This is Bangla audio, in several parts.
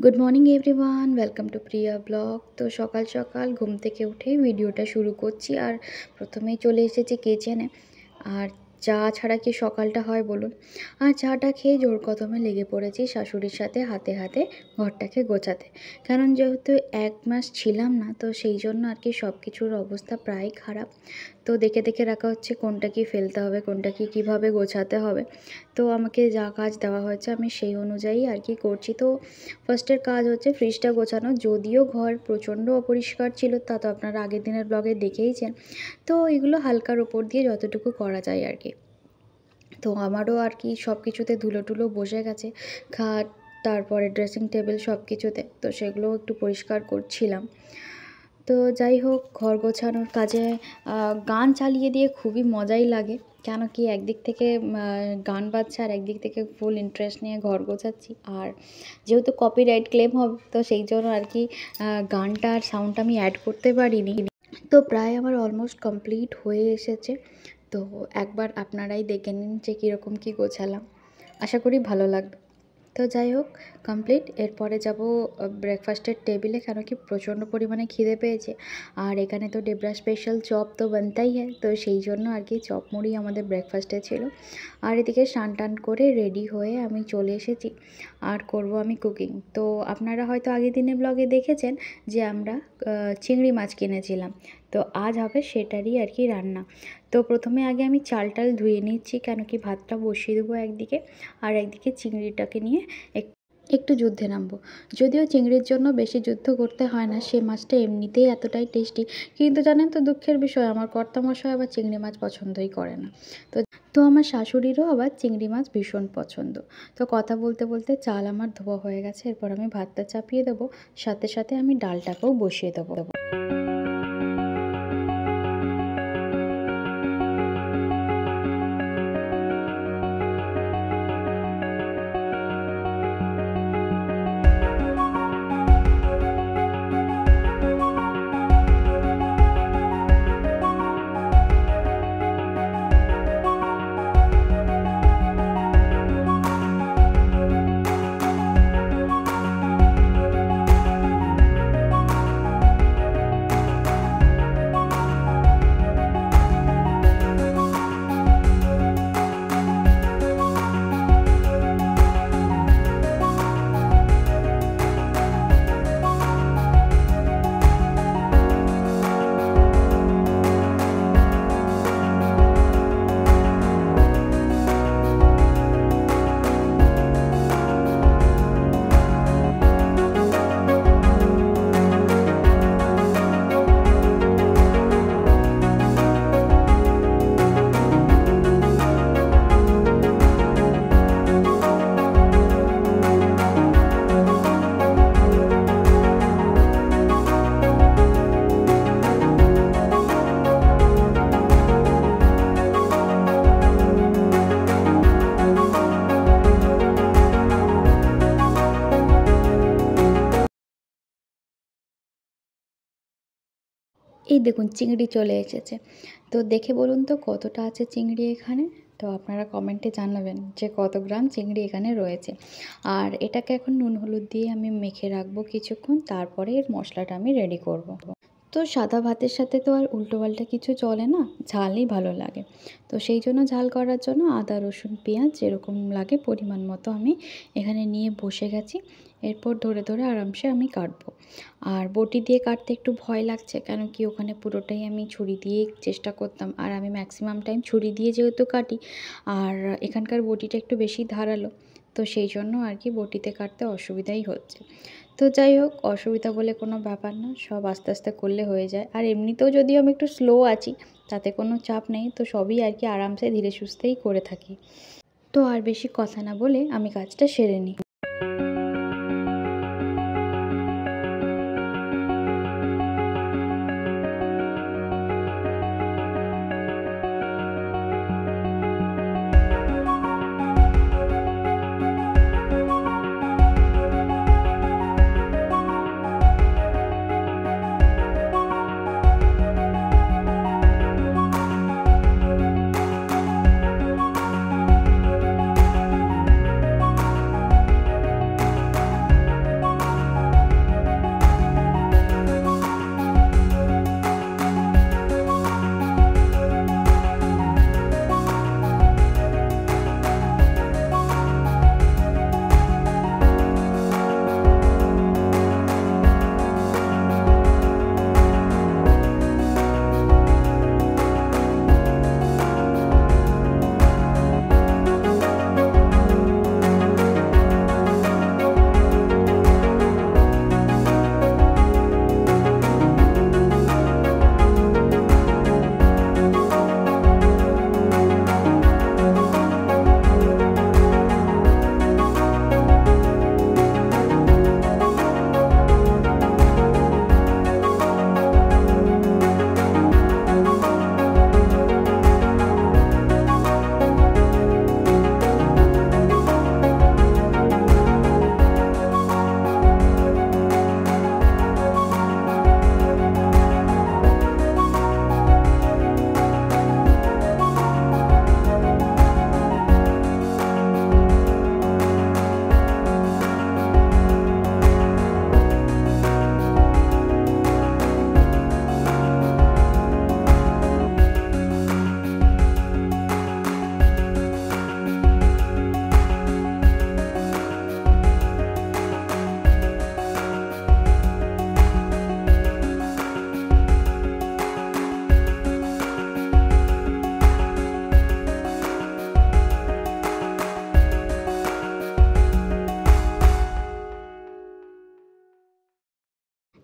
Good morning everyone, welcome to Priya blog. তো সকাল সকাল ঘুম থেকে উঠেই ভিডিওটা শুরু করছি। আর প্রথমেই চলে এসেছি কিচেনে। আর চা ছাড়া কি সকালটা হয় বলুন। আর চাটা খেয়ে জোর কদমে লেগে পড়েছি শাশুড়ির সাথে হাতে হাতে ঘরটাকে গোছাতে। কারণ যেহেতু 1 মাস ছিলাম না, তো সেই জন্য আর কি সব কিছুর অবস্থা প্রায় খারাপ। তো দেখে দেখে রাখা হচ্ছে কোনটা কি ফেলতে হবে, কোনটা কি কীভাবে গোছাতে হবে। তো আমাকে যা কাজ দেওয়া হয়েছে আমি সেই অনুযায়ী আর কি করছি। তো ফার্স্টের কাজ হচ্ছে ফ্রিজটা গোছানো। যদিও ঘর প্রচণ্ড অপরিষ্কার ছিল, তা তো আপনারা আগের দিনের ব্লগে দেখেইছেন। তো এগুলো হালকার ওপর দিয়ে যতটুকু করা যায় আর কি। তো আমারও আর কি সব কিছুতে ধুলো টুলো বসে গেছে, খাট, তারপরে ড্রেসিং টেবিল সব কিছুতে। তো সেগুলোও একটু পরিষ্কার করছিলাম। তো যাই হোক, ঘর গোছানোর কাজে গান চালিয়ে দিয়ে খুবই মজাই লাগে। কেন কি একদিক থেকে গান বাজছে আর একদিক থেকে ফুল ইন্টারেস্ট নিয়ে ঘর গোছাচ্ছি। আর যেহেতু কপিরাইট ক্লেম হবে, তো সেই জন্য আর কি গানটা আর সাউন্ডটা আমি অ্যাড করতে পারিনি। তো প্রায় আমার অলমোস্ট কমপ্লিট হয়ে এসেছে। তো একবার আপনারাই দেখে নিন যে কীরকম কী গোছালাম। আশা করি ভালো লাগবে। তো যাই হোক, কমপ্লিট। এরপরে যাব ব্রেকফাস্টের টেবিলে, কেন কি প্রচণ্ড পরিমাণে খিদে পেয়েছে। আর এখানে তো ডেবরা স্পেশাল চপ তো বানতাই হয়, তো সেই জন্য আর কি চপ মুড়ি আমাদের ব্রেকফাস্টে ছিল। আর এদিকে স্নান টান করে রেডি হয়ে আমি চলে এসেছি আর করব আমি কুকিং। তো আপনারা হয়তো আগের দিনে ব্লগে দেখেছেন যে আমরা চিংড়ি মাছ কিনেছিলাম। তো আজ হবে সেটারই আর কি রান্না। তো প্রথমে আগে আমি চাল টাল ধুয়ে নিচ্ছি, কেন কি ভাতটা বসিয়ে দেবো একদিকে, আর একদিকে চিংড়িটাকে নিয়ে একটু যুদ্ধে নামবো। যদিও চিংড়ির জন্য বেশি যুদ্ধ করতে হয় না, সে মাছটা এমনিতেই এতটাই টেস্টি। কিন্তু জানেন তো, দুঃখের বিষয় আমার কর্তামশাই আবার চিংড়ি মাছ পছন্দই করে না। তো তো আমার শাশুড়িরও আবার চিংড়ি মাছ ভীষণ পছন্দ। তো কথা বলতে বলতে চাল আমার ধোয়া হয়ে গেছে। এরপর আমি ভাতটা চাপিয়ে দেবো, সাথে সাথে আমি ডালটাকেও বসিয়ে দেবো। এই দেখুন, চিংড়ি চলে এসেছে। তো দেখে বলুন তো কতটা আছে চিংড়ি এখানে। তো আপনারা কমেন্টে জানাবেন যে কত গ্রাম চিংড়ি এখানে রয়েছে। আর এটাকে এখন নুন হলুদ দিয়ে আমি মেখে রাখবো কিছুক্ষণ, তারপরে এর মশলাটা আমি রেডি করব। তো সাদা ভাতের সাথে তো আর উল্টোপাল্টা কিছু চলে না, ঝালই ভালো লাগে। তো সেই জন্য ঝাল করার জন্য আদা রসুন পেঁয়াজ যেরকম লাগে পরিমাণ মতো আমি এখানে নিয়ে বসে গেছি। এরপর ধরে ধরে আরামসে আমি কাটবো। আর বটি দিয়ে কাটতে একটু ভয় লাগছে, কেন কি ওখানে পুরোটাই আমি ছুরি দিয়েই চেষ্টা করতাম। আর আমি ম্যাক্সিমাম টাইম ছুরি দিয়ে যেহেতু কাটি, আর এখানকার বটিটা একটু বেশি ধারালো, তো সেই জন্য আর কি বটিতে কাটতে অসুবিধাই হচ্ছে। তো যাই হোক, অসুবিধা বলে কোনো ব্যাপার না, সব আস্তে আস্তে করলে হয়ে যায়। আর এমনিতেও যদিও আমি একটু স্লো আছি, তাতে কোনো চাপ নেই। তো সবই আর কি আরামসে ধীরে সুস্থেই করে থাকি। তো আর বেশি কথা না বলে আমি কাজটা সেরে নিই।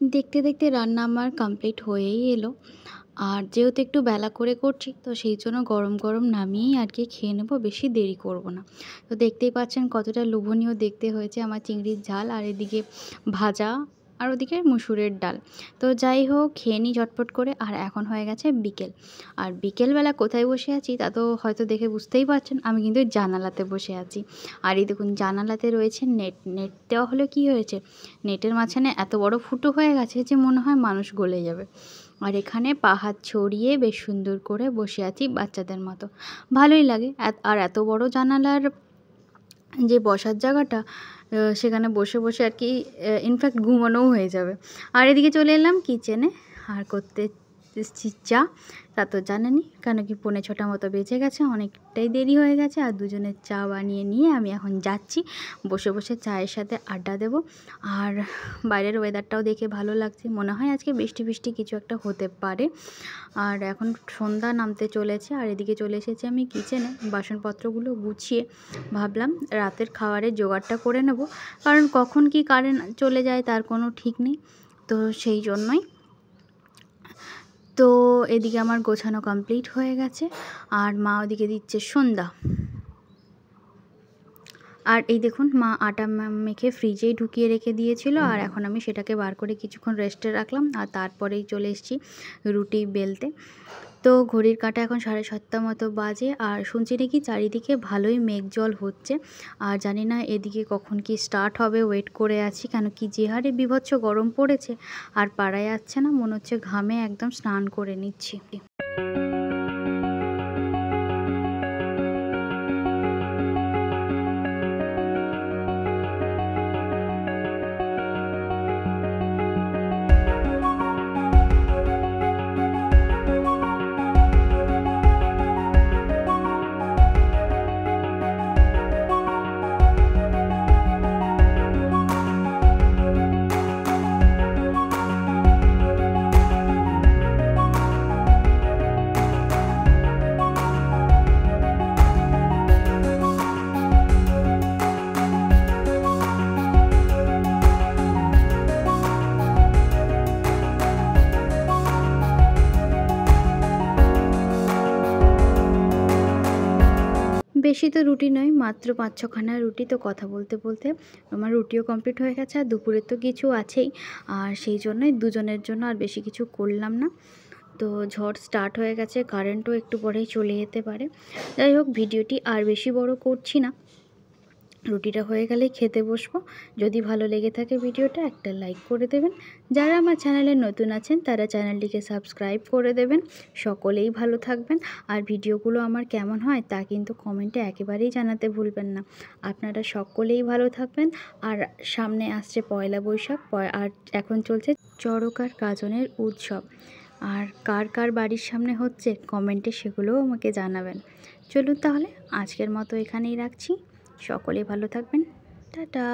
দেখতে দেখতে রান্না আমার কমপ্লিট হয়েই এলো। আর যেহেতু একটু বেলা করে করছি, তো সেই জন্য গরম গরম নামিয়েই আর কি খেয়ে নেব, বেশি দেরি করব না। তো দেখতেই পাচ্ছেন কতটা লোভনীয় দেখতে হয়েছে আমার চিংড়ির ঝাল, আর এদিকে ভাজা, আর ওদিকে মুসুরের ডাল। তো যাই হোক, খেয়ে নিই ঝটপট করে। আর এখন হয়ে গেছে বিকেল। আর বিকেলবেলা কোথায় বসে আছি তা তো হয়তো দেখে বুঝতেই পারছেন, আমি কিন্তু জানালাতে বসে আছি। আর এই দেখুন, জানালাতে রয়েছে নেট। নেট দেওয়া হলে কী হয়েছে, নেটের মাঝখানে এত বড় ফুটো হয়ে গেছে যে মনে হয় মানুষ গলে যাবে। আর এখানে পা হাত ছড়িয়ে বেশ সুন্দর করে বসে আছি বাচ্চাদের মতো, ভালোই লাগে। আর এত বড় জানালার যে বসার জায়গাটা, সেখানে বসে বসে আর কি ইনফ্যাক্ট ঘুমানোও হয়ে যাবে। আর এদিকে চলে এলাম কিচেনে, আর করতে এসেছি চা। তা তো জানেনই, কেন কি 6:45 মতো বেজে গেছে, অনেকটাই দেরি হয়ে গেছে। আর দুজনের চা বানিয়ে নিয়ে আমি এখন যাচ্ছি বসে বসে চায়ের সাথে আড্ডা দেব। আর বাইরের ওয়েদারটাও দেখে ভালো লাগছে, মনে হয় আজকে বৃষ্টি বৃষ্টি কিছু একটা হতে পারে। আর এখন সন্ধ্যা নামতে চলেছে। আর এদিকে চলে এসেছি আমি কিচেনে, বাসনপত্রগুলো গুছিয়ে ভাবলাম রাতের খাবারের জোগাড়টা করে নেব, কারণ কখন কি কারেন্ট চলে যায় তার কোনো ঠিক নেই। তো সেই জন্যই তো এদিকে আমার গোছানো কমপ্লিট হয়ে গেছে, আর মা ওদিকে দিচ্ছে সন্ধ্যা। আর এই দেখুন, মা আটা মেখে ফ্রিজেই ঢুকিয়ে রেখে দিয়েছিল, আর এখন আমি সেটাকে বার করে কিছুক্ষণ রেস্টে রাখলাম। আর তারপরেই চলে এসেছি রুটি বেলতে। তো ঘড়ির কাঁটা এখন 7:30 মতো বাজে। আর শুনছি নাকি চারিদিকে ভালোই মেঘ জল হচ্ছে। আর জানি না এদিকে কখন কি স্টার্ট হবে, ওয়েট করে আছি, কেন কি যে হারে বীভৎস গরম পড়েছে, আর পারা যাচ্ছে না, মনে হচ্ছে ঘামে একদম স্নান করে নিচ্ছি। বেশি তো রুটি নয়, মাত্র 5-6খানা রুটি। তো কথা বলতে বলতে আমার রুটিও কমপ্লিট হয়ে গেছে, আর দুপুরের তো কিছু আছেই। আর সেই জন্যই দুজনের জন্য আর বেশি কিছু করলাম না। তো ঝড় স্টার্ট হয়ে গেছে, কারেন্টও একটু পরেই চলে যেতে পারে। যাই হোক, ভিডিওটি আর বেশি বড় করছি না, রুটিটা হয়ে গেলেই খেতে বসবো। যদি ভালো লেগে থাকে ভিডিওটা, একটা লাইক করে দেবেন। যারা আমার চ্যানেলে নতুন আছেন তারা চ্যানেলটিকে সাবস্ক্রাইব করে দেবেন। সকলেই ভালো থাকবেন। আর ভিডিওগুলো আমার কেমন হয় তা কিন্তু কমেন্টে একেবারেই জানাতে ভুলবেন না। আপনারা সকলেই ভালো থাকবেন। আর সামনে আসছে পয়লা বৈশাখ, আর এখন চলছে চড়ক আর গাজনের উৎসব। আর কার কার বাড়ির সামনে হচ্ছে কমেন্টে সেগুলোও আমাকে জানাবেন। চলুন তাহলে আজকের মতো এখানেই রাখছি। সকলে ভালো থাকবেন। টাটা।